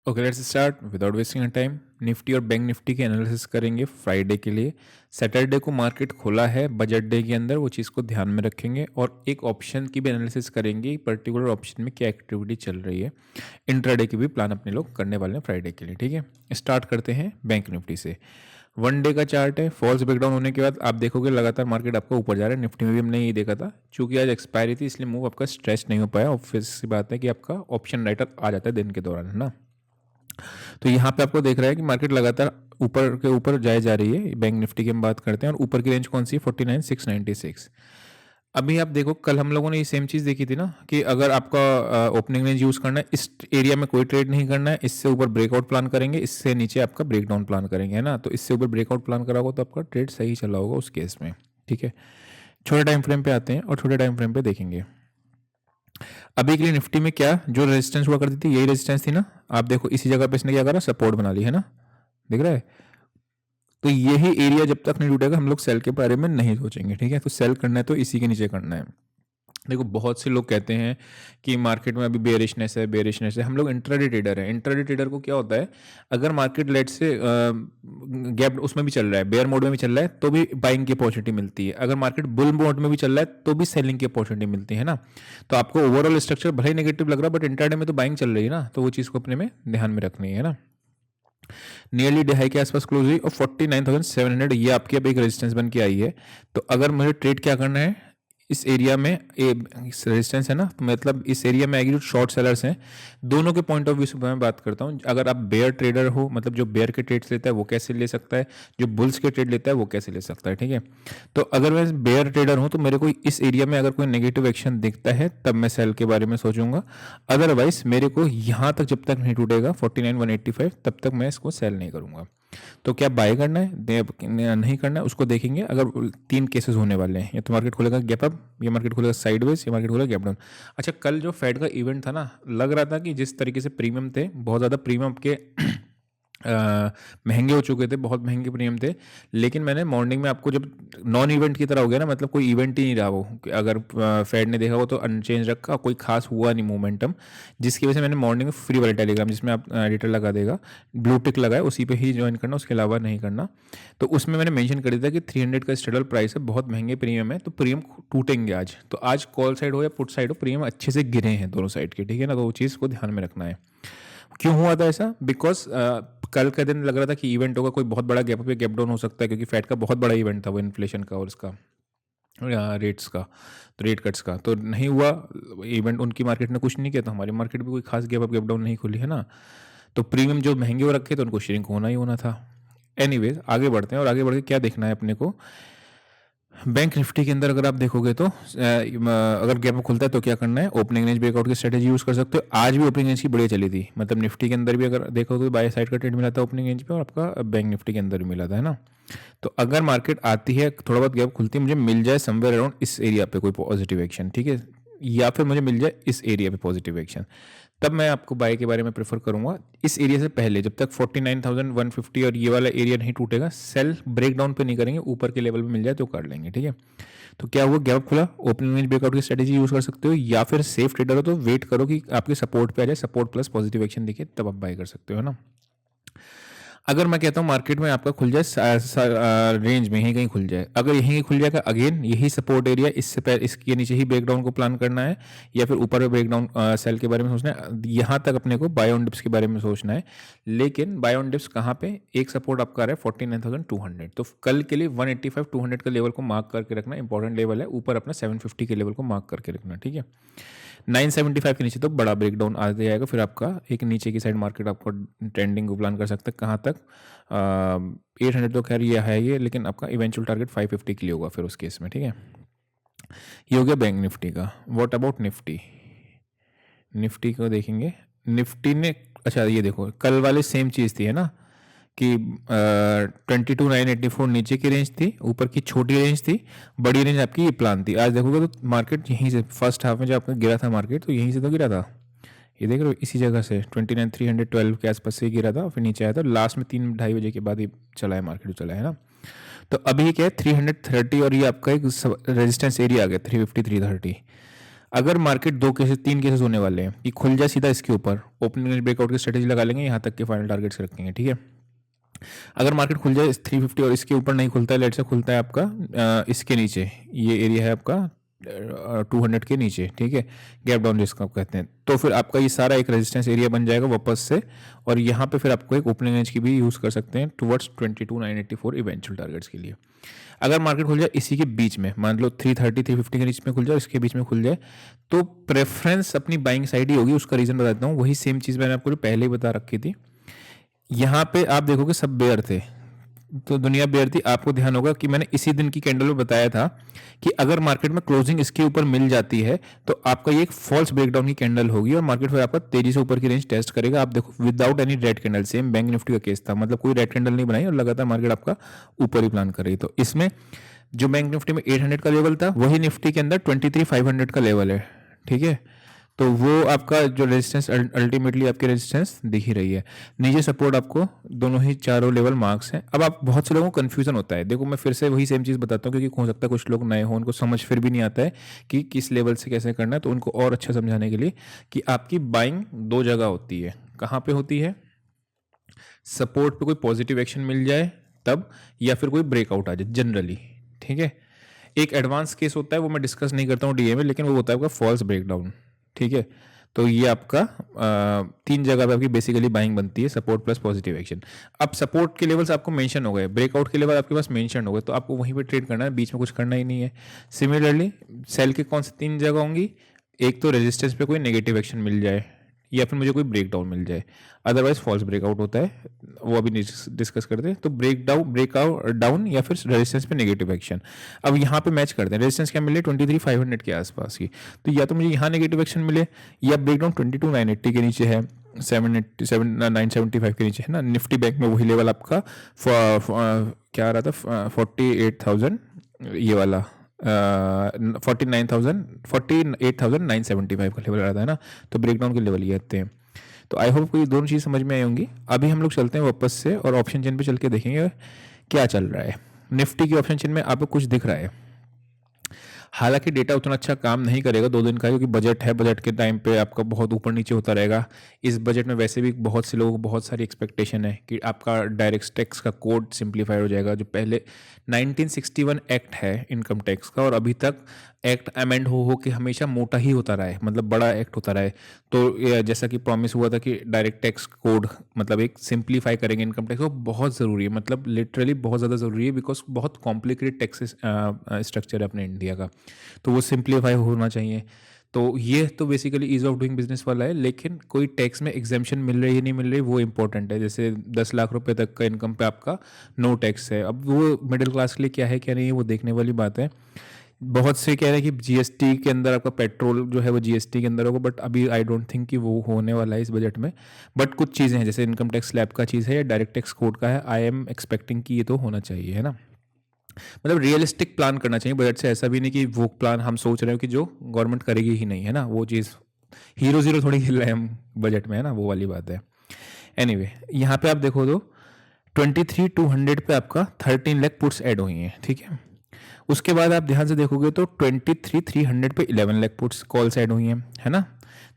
Okay, let's start without wasting time. Nifty और bank Nifty के analysis करेंगे Friday के लिए। सैटरडे को मार्केट खुला है बजट डे के अंदर, वो चीज़ को ध्यान में रखेंगे और एक ऑप्शन की भी एनालिसिस करेंगे, पर्टिकुलर ऑप्शन में क्या एक्टिविटी चल रही है। इंट्राडे की भी प्लान अपने लोग करने वाले हैं फ्राइडे के लिए। ठीक है, स्टार्ट करते हैं बैंक निफ्टी से। वन डे का चार्ट है। फॉल्स ब्रेकडाउन होने के बाद आप देखोगे लगातार मार्केट आपका ऊपर जा रहा है। निफ्टी में भी हमने यही देखा था, चूंकि आज एक्सपायरी थी इसलिए मूव आपका स्ट्रेच नहीं हो पाया। ऑब्वियस सी बात है कि आपका ऑप्शन राइटर आ जाता है दिन के दौरान, है ना। तो यहाँ पे आपको देख रहा है कि मार्केट लगातार ऊपर के ऊपर जाए जा रही है। बैंक निफ्टी की हम बात करते हैं और ऊपर की रेंज कौन सी है, 49,696। अभी आप देखो, कल हम लोगों ने ये सेम चीज़ देखी थी ना कि अगर आपका ओपनिंग रेंज यूज़ करना है, इस एरिया में कोई ट्रेड नहीं करना है, इससे ऊपर ब्रेकआउट प्लान करेंगे, इससे नीचे आपका ब्रेकडाउन प्लान करेंगे, है ना। तो इससे ऊपर ब्रेकआउट प्लान करा होगा तो आपका ट्रेड सही चला होगा उस केस में। ठीक है, छोटे टाइम फ्रेम पे आते हैं और छोटे टाइम फ्रेम पे देखेंगे। अभी के लिए निफ्टी में क्या जो रेजिस्टेंस हुआ करती थी, यही रेजिस्टेंस थी ना। आप देखो इसी जगह पे इसने क्या करा, सपोर्ट बना ली, है ना, दिख रहा है। तो यही एरिया जब तक नहीं टूटेगा हम लोग सेल के बारे में नहीं सोचेंगे। ठीक है, तो सेल करना है तो इसी के नीचे करना है। देखो बहुत से लोग कहते हैं कि मार्केट में अभी बेरिशनेस है, बेरिशनेस है। हम लोग इंट्राडे ट्रेडर हैं। इंट्राडे ट्रेडर को क्या होता है, अगर मार्केट लेट से गैप उसमें भी चल रहा है, बेयर मोड में भी चल रहा है, तो भी बाइंग की अपॉर्चुनिटी मिलती है। अगर मार्केट बुल मोड में भी चल रहा है तो भी सेलिंग की अपॉर्चुनिटी मिलती है ना। तो आपको ओवरऑल स्ट्रक्चर भले ही नेगेटिव लग रहा है, बट इंट्राडे में तो बाइंग चल रही है ना, तो वो चीज़ को अपने में ध्यान में रखनी है ना। नियरली डिहाई के आसपास क्लोज हुई और 49,700 ये आपकी अब एक रेजिस्टेंस बन के आई है। तो अगर मुझे ट्रेड क्या करना है, इस एरिया में रेजिस्टेंस है ना, तो मतलब इस एरिया में आएगी जो शॉर्ट सेलर्स हैं, दोनों के पॉइंट ऑफ व्यू से मैं बात करता हूँ। अगर आप बेयर ट्रेडर हो, मतलब जो बेयर के ट्रेड्स लेता है वो कैसे ले सकता है, जो बुल्स के ट्रेड लेता है वो कैसे ले सकता है। ठीक है, तो अगर मैं बेयर ट्रेडर हूँ तो मेरे को इस एरिया में अगर कोई नेगेटिव एक्शन दिखता है तब मैं सेल के बारे में सोचूंगा। अदरवाइज मेरे को यहाँ तक जब तक नहीं टूटेगा 49,185 तब तक मैं इसको सेल नहीं करूंगा। तो क्या बाय करना है नहीं करना है उसको देखेंगे। अगर तीन केसेस होने वाले हैं, या तो मार्केट खुलेगा गैप अप, या मार्केट खुलेगा साइडवेज, या मार्केट खुलेगा गैप डाउन। अच्छा, कल जो फेड का इवेंट था ना, लग रहा था कि जिस तरीके से प्रीमियम थे, बहुत ज़्यादा प्रीमियम के महंगे हो चुके थे, बहुत महंगे प्रीमियम थे। लेकिन मैंने मॉर्निंग में आपको, जब नॉन इवेंट की तरह हो गया ना, मतलब कोई इवेंट ही नहीं रहा वो, अगर फेड ने देखा हो तो अनचेंज रखा, कोई खास हुआ नहीं मोमेंटम, जिसकी वजह से मैंने मॉर्निंग में फ्री वाले टेलीग्राम जिसमें आप एडिटर लगा देगा, ब्लू टिक लगाए, उसी पे ही ज्वाइन करना, उसके अलावा नहीं करना। तो उसमें मैंने मेंशन कर दिया था कि 300 का स्टेबल प्राइस है, बहुत महंगे प्रीमियम है, तो प्रीमियम टूटेंगे आज। तो आज कॉल साइड हो या पुट साइड हो, प्रीमियम अच्छे से गिरे हैं दोनों साइड के। ठीक है ना, तो वो चीज़ को ध्यान में रखना है। क्यों हुआ था ऐसा, बिकॉज कल का दिन लग रहा था कि इवेंट होगा, कोई बहुत बड़ा गैप अप या गैप डाउन हो सकता है, क्योंकि फैड का बहुत बड़ा इवेंट था वो, इन्फ्लेशन का और इसका रेट्स का, तो रेट कट्स का तो नहीं हुआ इवेंट। उनकी मार्केट ने कुछ नहीं किया, तो हमारी मार्केट भी कोई खास गैप अप गैप डाउन नहीं खुली, है ना। तो प्रीमियम जो महंगे हो रखे थे उनको श्रिंक होना ही होना था। एनीवेज आगे बढ़ते हैं, और आगे बढ़ के क्या देखना है अपने को। बैंक निफ्टी के अंदर अगर आप देखोगे तो अगर गैप अप खुलता है तो क्या करना है, ओपनिंग रेंज ब्रेकआउट की स्ट्रेटेजी यूज कर सकते हो। आज भी ओपनिंग रेंज की बढ़िया चली थी, मतलब निफ्टी के अंदर भी अगर देखो तो बाय साइड का ट्रेड मिला था ओपनिंग रेंज पे, और आपका बैंक निफ्टी के अंदर भी मिला था, है ना। तो अगर मार्केट आती है, थोड़ा बहुत गैप खुलती है, मुझे मिल जाए समवेयर अराउंड इस एरिया पे कोई पॉजिटिव एक्शन, ठीक है, या फिर मुझे मिल जाए इस एरिया पे पॉजिटिव एक्शन, तब मैं आपको बाय के बारे में प्रेफर करूंगा। इस एरिया से पहले जब तक 49,150 और ये वाला एरिया नहीं टूटेगा, सेल ब्रेक डाउन पे नहीं करेंगे, ऊपर के लेवल पे मिल जाए तो कर लेंगे। ठीक है, तो क्या हुआ, गैप खुला, ओपनिंग रेंज ब्रेकआउट की स्ट्रेटेजी यूज कर सकते हो, या फिर सेफ ट्रेडर हो तो वेट करो कि आपके सपोर्ट पे आ जाए, सपोर्ट प्लस पॉजिटिव एक्शन दिखे, तब आप बाय कर सकते हो, है ना। अगर मैं कहता हूँ मार्केट में आपका खुल जाए रेंज में यहीं कहीं खुल जाए, अगर यहीं कहीं खुल जाएगा, अगेन यही सपोर्ट एरिया, इससे पहले इसके नीचे ही ब्रेकडाउन को प्लान करना है, या फिर ऊपर ब्रेकडाउन सेल के बारे में सोचना है। यहाँ तक अपने को बाय ऑन डिप्स के बारे में सोचना है। लेकिन बाय ऑन डिप्स कहाँ पे, एक सपोर्ट आपका आ रहा है 49,200, तो कल के लिए 185-200 के लेवल को मार्क करके रखना इंपॉर्टेंट लेवल है। ऊपर अपना 750 के लेवल को मार्क करके रखना, ठीक है। 975 के नीचे तो बड़ा ब्रेकडाउन आ जाएगा, फिर आपका एक नीचे की साइड मार्केट आपको ट्रेंडिंग को प्लान कर सकता है कहाँ तक। 800 तो खैर ये है ये, लेकिन आपका इवेंचुअल टारगेट 550 के लिए होगा फिर उस केस में, ठीक है। ये हो गया बैंक निफ्टी का। व्हाट अबाउट निफ्टी, निफ्टी को देखेंगे। निफ्टी ने, अच्छा ये देखो, कल वाले सेम चीज़ थी, है ना, कि 22,984 नीचे की रेंज थी, ऊपर की छोटी रेंज थी, बड़ी रेंज आपकी ये प्लान थी। आज देखोगे तो मार्केट यहीं से फर्स्ट हाफ में जब आपका गिरा था मार्केट, तो यहीं से तो गिरा था, ये देख रहे हो, इसी जगह से 29,312 के आसपास से गिरा था, फिर नीचे आया था, लास्ट में 3-2:30 बजे के बाद ही चला है मार्केट, चला है ना। तो अभी क्या है, 330, और ये आपका एक रेजिस्टेंस एरिया आ गया 350-330। अगर मार्केट 2 केसेस 3 केसेस होने वाले हैं कि खुल जाए सीधा इसके ऊपर, ओपनिंग रेंज ब्रेकआउट की स्ट्रेटेजी लगा लेंगे, यहाँ तक के फाइनल टारगेट्स रखेंगे, ठीक है। अगर मार्केट खुल जाए 350 और इसके ऊपर नहीं खुलता है, लेट से खुलता है आपका इसके नीचे, ये एरिया है आपका 200 के नीचे, ठीक है, गैप डाउन जिसको आप कहते हैं, तो फिर आपका ये सारा एक रेजिस्टेंस एरिया बन जाएगा वापस से, और यहाँ पे फिर आपको एक ओपनिंग रेंज की भी यूज़ कर सकते हैं टुवर्ड्स 22,984 इवेंचुअल टारगेट्स के लिए। अगर मार्केट खुल जाए इसी के बीच में, मान लो 330 350 के नीचे में खुल जाए, इसके बीच में खुल जाए, तो प्रेफरेंस अपनी बाइंग साइड ही होगी। उसका रीज़न बताता हूँ, वही सेम चीज़ मैंने आपको जो पहले ही बता रखी थी। यहाँ पे आप देखोगे सब बेयर थे, तो दुनिया बेयर थी। आपको ध्यान होगा कि मैंने इसी दिन की कैंडल में बताया था कि अगर मार्केट में क्लोजिंग इसके ऊपर मिल जाती है तो आपका ये एक फॉल्स ब्रेकडाउन की कैंडल होगी और मार्केट फिर आपका तेजी से ऊपर की रेंज टेस्ट करेगा। आप देखो without any red candle, same bank Nifty का केस था, मतलब कोई रेड कैंडल नहीं बनाई और लगातार मार्केट आपका ऊपर ही प्लान कर रही। तो इसमें जो बैंक निफ्टी में 800 का लेवल था, वही निफ्टी के अंदर 23,500 का लेवल है, ठीक है। तो वो आपका जो रेजिस्टेंस अल्टीमेटली आपकी रेजिस्टेंस दिख ही रही है। नीचे सपोर्ट आपको दोनों ही चारों लेवल मार्क्स हैं। अब आप बहुत से लोगों को कन्फ्यूजन होता है, देखो मैं फिर से वही सेम चीज़ बताता हूँ, क्योंकि हो सकता है कुछ लोग नए हों, उनको समझ फिर भी नहीं आता है कि किस लेवल से कैसे करना है। तो उनको और अच्छा समझाने के लिए कि आपकी बाइंग 2 जगह होती है। कहाँ पे होती है? सपोर्ट पे कोई पॉजिटिव एक्शन मिल जाए तब, या फिर कोई ब्रेकआउट आ जाए जनरली, ठीक है। एक एडवांस केस होता है, वो मैं डिस्कस नहीं करता हूँ डीए में, लेकिन वो होता है आपका फॉल्स ब्रेकडाउन, ठीक है। तो ये आपका 3 जगह पे आपकी बेसिकली बाइंग बनती है, सपोर्ट प्लस पॉजिटिव एक्शन। अब सपोर्ट के लेवल्स आपको मेंशन हो गए, ब्रेकआउट के लेवल आपके पास मेंशन हो गए, तो आपको वहीं पे ट्रेड करना है, बीच में कुछ करना ही नहीं है। सिमिलरली सेल के कौन से 3 जगह होंगी? एक तो रेजिस्टेंस पे कोई नेगेटिव एक्शन मिल जाए, या फिर मुझे कोई ब्रेकडाउन मिल जाए, अदरवाइज फॉल्स ब्रेकआउट होता है, वो अभी डिस्कस करते हैं। तो ब्रेकआउट डाउन या फिर रेजिस्टेंस पे नेगेटिव एक्शन। अब यहाँ पे मैच करते हैं, रेजिस्टेंस क्या मिले 23,500 के आसपास की, तो या तो मुझे यहाँ नेगेटिव एक्शन मिले, या ब्रेकडाउन 22,980 के नीचे है, 975 के नीचे है ना। निफ्टी बैंक में वही लेवल आपका क्या आ रहा था 48,000, ये वाला 48,975 का लेवल आ रहा था ना। तो ब्रेकडाउन के लेवल ये आते हैं। तो आई होप को ये दोनों चीज़ समझ में आई होंगी। अभी हम लोग चलते हैं वापस से और ऑप्शन चेन पे चल के देखेंगे क्या चल रहा है। निफ्टी की ऑप्शन चेन में आपको कुछ दिख रहा है, हालांकि डेटा उतना अच्छा काम नहीं करेगा 2 दिन का, क्योंकि बजट है, बजट के टाइम पे आपका बहुत ऊपर नीचे होता रहेगा। इस बजट में वैसे भी बहुत से लोगों को बहुत सारी एक्सपेक्टेशन है कि आपका डायरेक्ट टैक्स का कोड सिंप्लीफाई हो जाएगा। जो पहले 1961 एक्ट है इनकम टैक्स का, और अभी तक एक्ट अमेंड हो के हमेशा मोटा ही होता रहा है, मतलब बड़ा एक्ट होता रहा है। तो जैसा कि प्रॉमिस हुआ था कि डायरेक्ट टैक्स कोड मतलब एक सिंप्लीफाई करेंगे इनकम टैक्स, वो बहुत ज़रूरी है, मतलब लिटरली बहुत ज़्यादा ज़रूरी है, बिकॉज बहुत कॉम्प्लिकेटेड टैक्स स्ट्रक्चर है अपने इंडिया का, तो वो सिंप्लीफाई होना चाहिए। तो ये तो basically ease of doing business वाला है, लेकिन कोई टैक्स में एग्जेम्पशन मिल रही है नहीं मिल रही वो इंपॉर्टेंट है। जैसे 10 लाख रुपए तक का इनकम पे आपका नो टैक्स है, अब वो मिडिल क्लास के लिए क्या है क्या नहीं है वो देखने वाली बात है। बहुत से कह रहे हैं कि जीएसटी के अंदर आपका पेट्रोल जो है वो जीएसटी के अंदर होगा, बट अभी आई डोंट थिंक कि वो होने वाला है इस बजट में। बट कुछ चीज़ें हैं, जैसे इनकम टैक्स स्लैब का चीज़ है या डायरेक्ट टैक्स कोड का है, आई एम एक्सपेक्टिंग कि ये तो होना चाहिए, है ना। मतलब रियलिस्टिक प्लान करना चाहिए बजट से, ऐसा भी नहीं कि वो प्लान हम सोच रहे हो कि जो गवर्नमेंट करेगी ही नहीं, है ना। वो चीज़ हीरो जीरो थोड़ी खेल रहे हैं हम बजट में, है ना, वो वाली बात है। एनीवे यहाँ पे आप देखो तो 23,200 पे आपका 13 लाख पुट्स ऐड हुई हैं, ठीक है। उसके बाद आप ध्यान से देखोगे तो 23,300 पे 11 लाख पुट्स कॉल्स ऐड हुई हैं, है ना।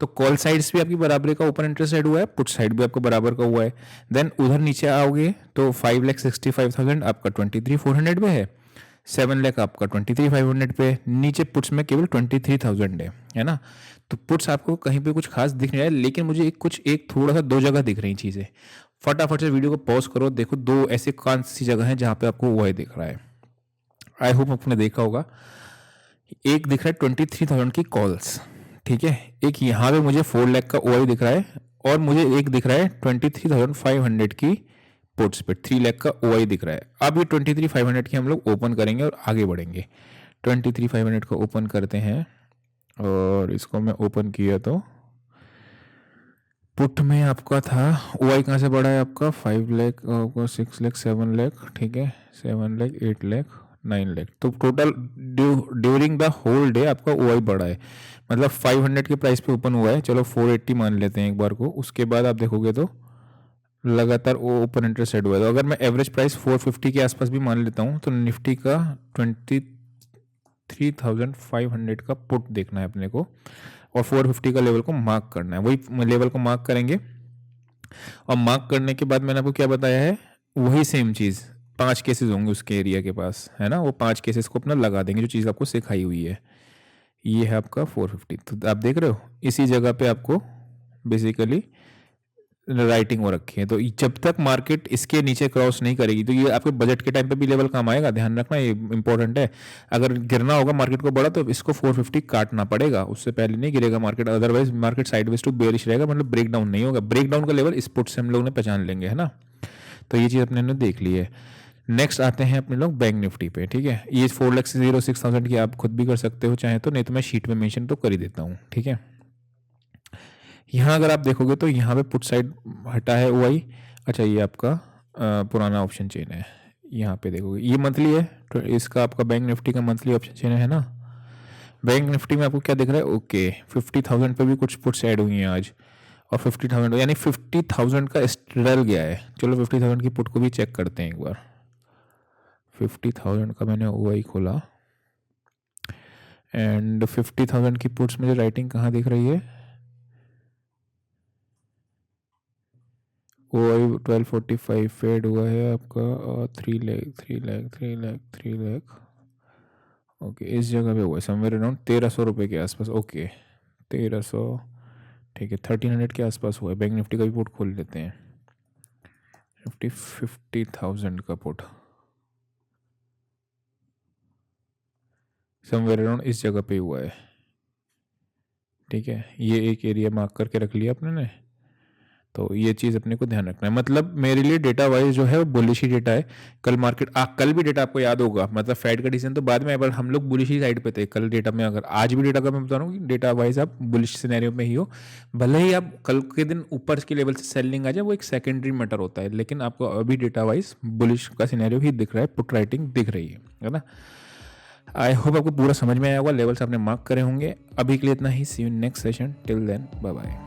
तो कॉल साइड्स भी आपकी बराबरी का ओपन इंटरेस्ट ऐड हुआ है, पुट साइड भी आपका बराबर का हुआ है। देन उधर नीचे आओगे तो 5,65,000 आपका 23,400 पे है, 7 लाख आपका 23,500 पे। नीचे पुट्स में केवल 23,000 है ना। तो पुट्स आपको कहीं पे कुछ खास दिख नहीं रहा है, लेकिन मुझे एक थोड़ा सा 2 जगह दिख रही चीज़ें। फटाफट से वीडियो को पॉज करो, देखो 2 ऐसे कौन सी जगह है जहाँ पे आपको वो दिख रहा है। आई होप आपने देखा होगा। एक दिख रहा है 23,000 की कॉल्स, ठीक है। एक यहाँ पे मुझे 4 लाख का ओआई दिख रहा है, और मुझे एक दिख रहा है 23,500 की पुट्स पे 3 लाख का ओआई दिख रहा है। अब ये 23,500 की हम लोग ओपन करेंगे और आगे बढ़ेंगे। 23,500 का ओपन करते हैं, और इसको मैं ओपन किया तो पुट में आपका था ओआई कहाँ से बढ़ा है आपका 5 लाख, आपका 6 लाख, 7 लाख, ठीक है, 7 लाख, 8 लाख, 9 लाख। तो total during the whole day आपका ओआई बढ़ा है, मतलब 500 के प्राइस पे ओपन हुआ है। चलो 480 मान लेते हैं एक बार को। उसके बाद आप देखोगे तो लगातार ओपन इंटरेस्ट हुआ है। तो अगर मैं एवरेज प्राइस 450 के आसपास भी मान लेता हूँ तो निफ्टी का 3500 का पुट देखना है अपने को और 450 का लेवल को मार्क करना है। वही लेवल को मार्क करेंगे और मार्क करने के बाद मैंने आपको क्या बताया है, वही सेम चीज़ 5 केसेस होंगे उसके एरिया के पास, है ना, वो 5 केसेस को अपना लगा देंगे जो चीज़ आपको सिखाई हुई है। ये है आपका 450। तो आप देख रहे हो इसी जगह पे आपको बेसिकली राइटिंग हो रखी है। तो जब तक मार्केट इसके नीचे क्रॉस नहीं करेगी तो ये आपके बजट के टाइम पे भी लेवल काम आएगा, ध्यान रखना, ये इंपॉर्टेंट है। अगर गिरना होगा मार्केट को बड़ा तो इसको 450 काटना पड़ेगा, उससे पहले नहीं गिरेगा market, otherwise market sideways to bearish रहेगा, मतलब ब्रेक डाउन नहीं होगा। ब्रेक डाउन का लेवल इस पुट से हम लोग ने पहचान लेंगे, है ना। तो ये चीज़ अपने ने देख ली है। नेक्स्ट आते हैं अपने लोग बैंक निफ्टी पे, ठीक है। ये 4,06,000 की आप खुद भी कर सकते हो चाहे तो, नहीं तो मैं शीट में मेंशन तो कर ही देता हूँ, ठीक है। यहाँ अगर आप देखोगे तो यहाँ पे पुट साइड हटा है OI। अच्छा ये आपका पुराना ऑप्शन चेन है, यहाँ पे देखोगे ये मंथली है, तो इसका आपका बैंक निफ्टी का मंथली ऑप्शन चेन है ना। बैंक निफ्टी में आपको क्या दिख रहा है, ओके 50,000 पे भी कुछ पुट्स ऐड हुई हैं आज, और 50,000 यानी 50,000 का स्ट्रल गया है। चलो 50,000 की पुट को भी चेक करते हैं एक बार। 50,000 का मैंने OI खोला एंड 50,000 की पुट्स मुझे राइटिंग कहाँ दिख रही है, OI 1245 फेड हुआ है आपका 3 लाख 3 लाख 3 लाख 3 लाख, ओके इस जगह पे हुआ है समवेयर अराउंड 1,300 रुपये के आसपास, ओके 1,300, ठीक है 1,300 के आसपास हुआ है। बैंक निफ्टी का भी पुट खोल लेते हैं, 50,000 का पुट समवेयर अराउंड इस जगह पे हुआ है, ठीक है। ये एक एरिया मार्क करके रख लिया अपने ने, तो ये चीज़ अपने को ध्यान रखना है। मतलब मेरे लिए डेटा वाइज जो है वो बुलिश ही डेटा है। कल मार्केट कल भी डेटा आपको याद होगा, मतलब फेड का डिसीजन तो बाद में, पर हम लोग बुलिश ही साइड पे थे कल डेटा में। अगर आज भी डेटा का मैं बता रहा हूँ कि डेटा वाइज आप बुलिश सिनेरियो में ही हो, भले ही आप कल के दिन ऊपर के लेवल से सेलिंग आ जाए, वो एक सेकेंडरी मैटर होता है, लेकिन आपको अभी डेटा वाइज बुलिश का सिनेरियो ही दिख रहा है, पुट राइटिंग दिख रही है ना। आई होप आपको पूरा समझ में आया होगा, लेवल्स आपने मार्क करे होंगे। अभी के लिए इतना ही, see you next session, till then bye bye.